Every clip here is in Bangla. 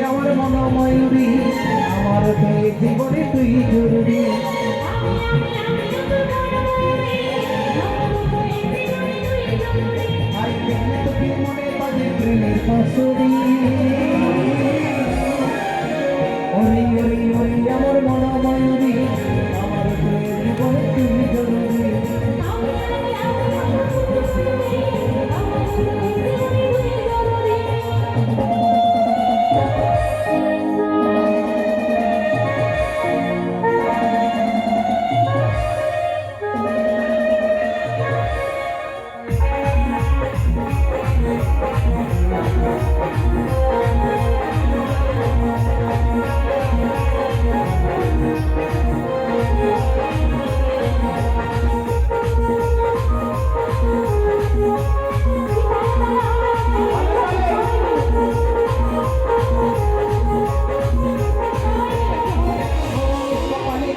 আমার মনোময়ূরী আমার জীবনে তুই জরুরি তোকে মনে বাজে প্রেমের পাশরি ওরে ওরে ওরে আমার মনোময়ূরী আমার জীবনে তুই জরুরি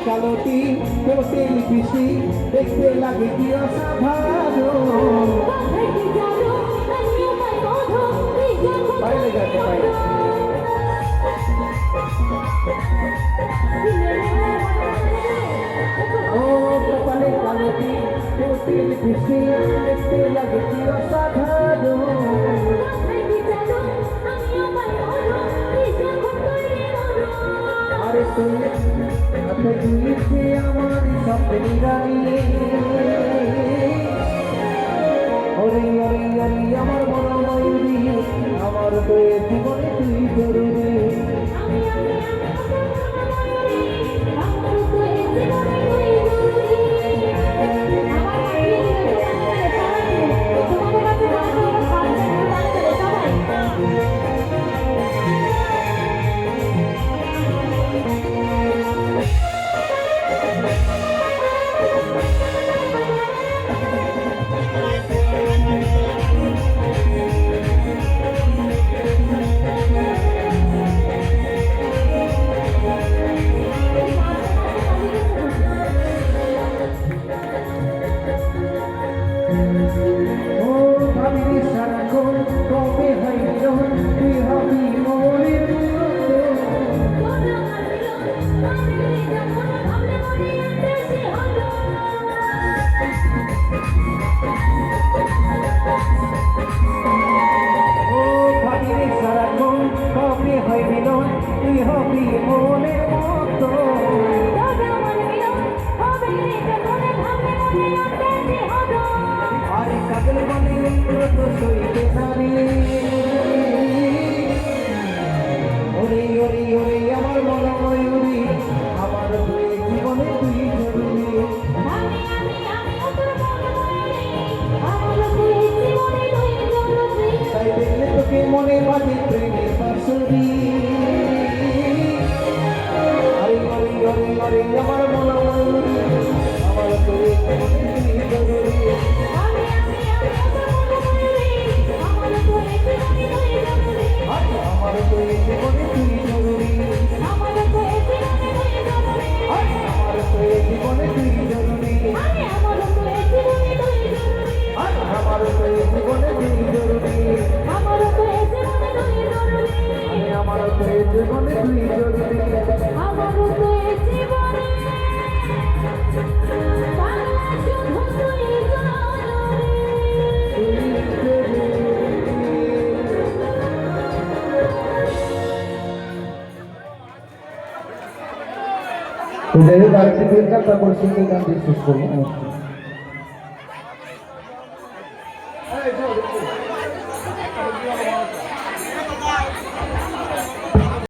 কালোটি কোটেল পিসি দেখতে লাগে কি অসাধারণ ও কপালে কালোটি কোটেল পিসি দেখতে লাগে কি অসাধারণ আরে তুই তুই আমার স্বপ্নে রানী ওরে ওরে ওরে আমার মনোময়ূরী আমার তো জীবনে তুই জরুরি ওরে ওরে ওরে আমার মনোময়ূরী আমার জীবনে তুই জরুরি তাই দেখলে তোকে মনে বাজে প্রেমের বাঁশরি আরে ওরে ওরে ওরে আমার মনোময়ূরী আমার জীবনে তুই জরুরি আমার তো জীবনে তুই জরুরি আমার তো জীবনে তুই জরুরি আমার তো জীবনে তুই জরুরি আমার তো জীবনে তুই জরুরি আমার তো জীবনে যাই হোক আরেকটি বেরকার তারপর সেই গান দিয়ে শেষ করবো।